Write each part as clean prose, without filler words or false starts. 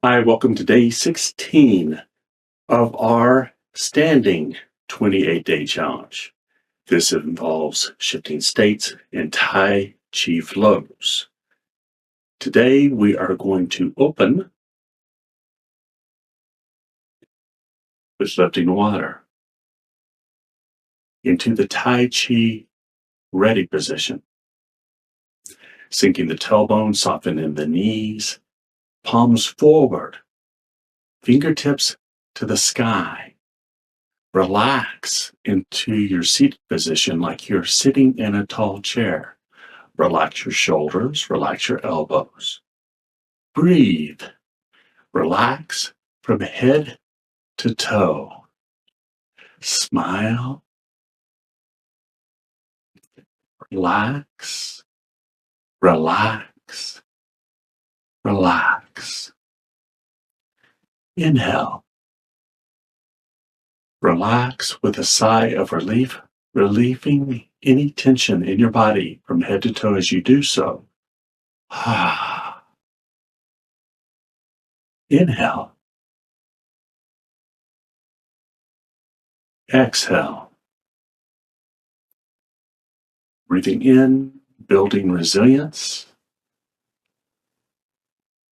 Hi, welcome to day 16 of our standing 28-day challenge. This involves shifting states and Tai Chi Flows. Today we are going to open with lifting water into the Tai Chi ready position, sinking the tailbone, softening the knees, palms forward, fingertips to the sky. Relax into your seated position like you're sitting in a tall chair. Relax your shoulders, relax your elbows. Breathe. Relax from head to toe. Smile. Relax. Relax. Relax. Inhale. Relax with a sigh of relief, relieving any tension in your body from head to toe as you do so. Inhale. Exhale. Breathing in, building resilience.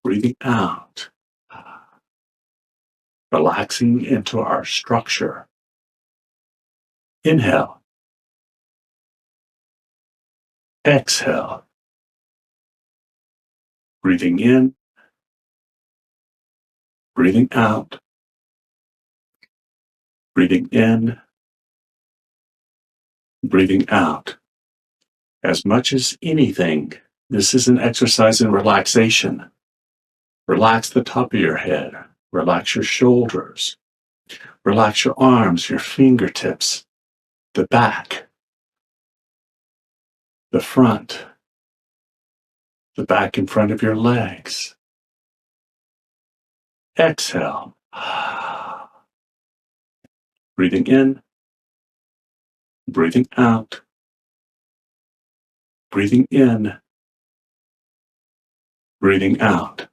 Breathing out. Relaxing into our structure. Inhale. Exhale. Breathing in. Breathing out. Breathing in. Breathing out. As much as anything, this is an exercise in relaxation. Relax the top of your head. Relax your shoulders. Relax your arms, your fingertips, the back, the front, the back in front of your legs. Exhale. Breathing in, breathing out, breathing in, breathing out.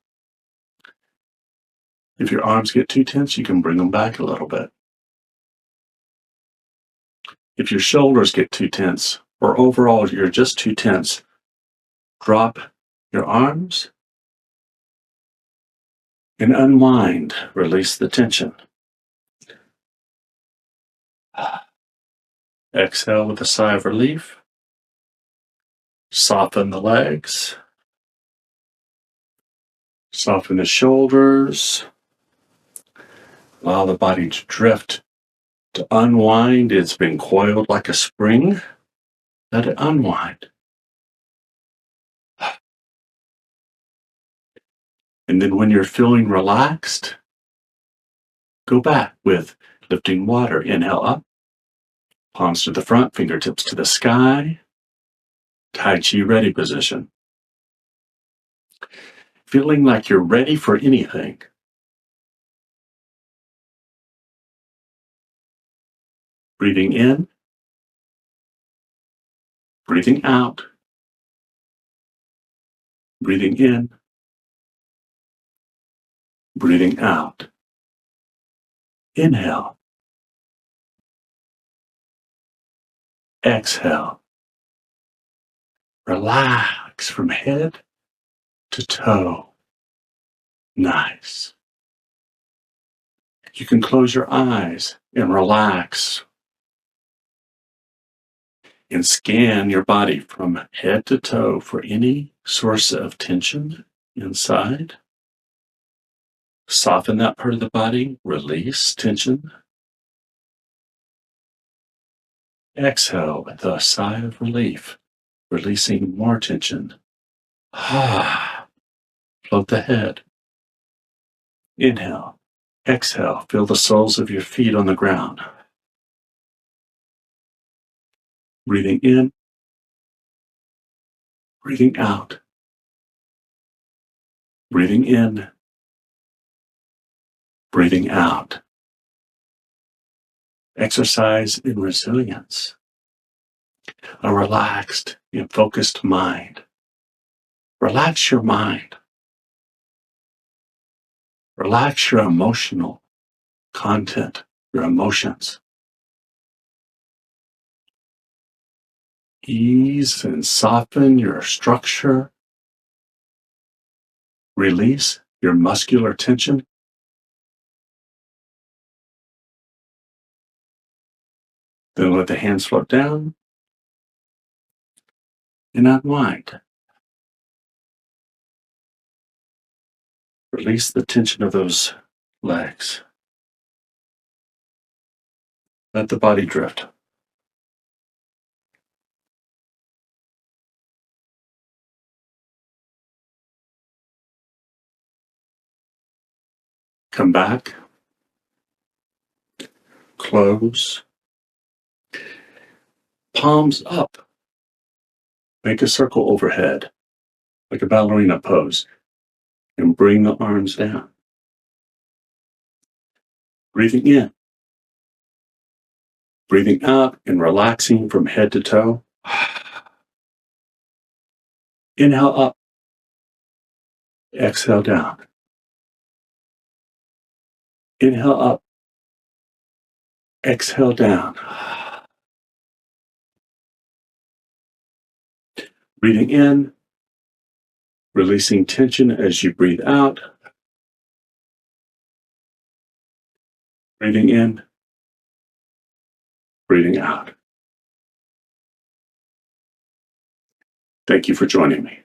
If your arms get too tense, you can bring them back a little bit. If your shoulders get too tense, or overall you're just too tense, drop your arms and unwind. Release the tension. Exhale with a sigh of relief. Soften the legs. Soften the shoulders. Allow the body to drift, to unwind. It's been coiled like a spring. Let it unwind. And then when you're feeling relaxed, go back with lifting water. Inhale up, palms to the front, fingertips to the sky. Tai Chi ready position. Feeling like you're ready for anything. Breathing in, breathing out, breathing in, breathing out. Inhale. Exhale. Relax from head to toe. Nice. You can close your eyes and relax and scan your body from head to toe for any source of tension inside. Soften that part of the body, release tension. Exhale with a sigh of relief, releasing more tension. Float the head. Inhale. Exhale. Feel the soles of your feet on the ground. Breathing in. Breathing out. Breathing in. Breathing out. Exercise in resilience. A relaxed and focused mind. Relax your mind. Relax your emotional content, your emotions. Ease and soften your structure. Release your muscular tension. Then let the hands float down and unwind. Release the tension of those legs. Let the body drift. Come back. Close. Palms up. Make a circle overhead, like a ballerina pose, and bring the arms down. Breathing in. Breathing out and relaxing from head to toe. Inhale up. Exhale down. Inhale up. Exhale down. Breathing in. Releasing tension as you breathe out. Breathing in. Breathing out. Thank you for joining me.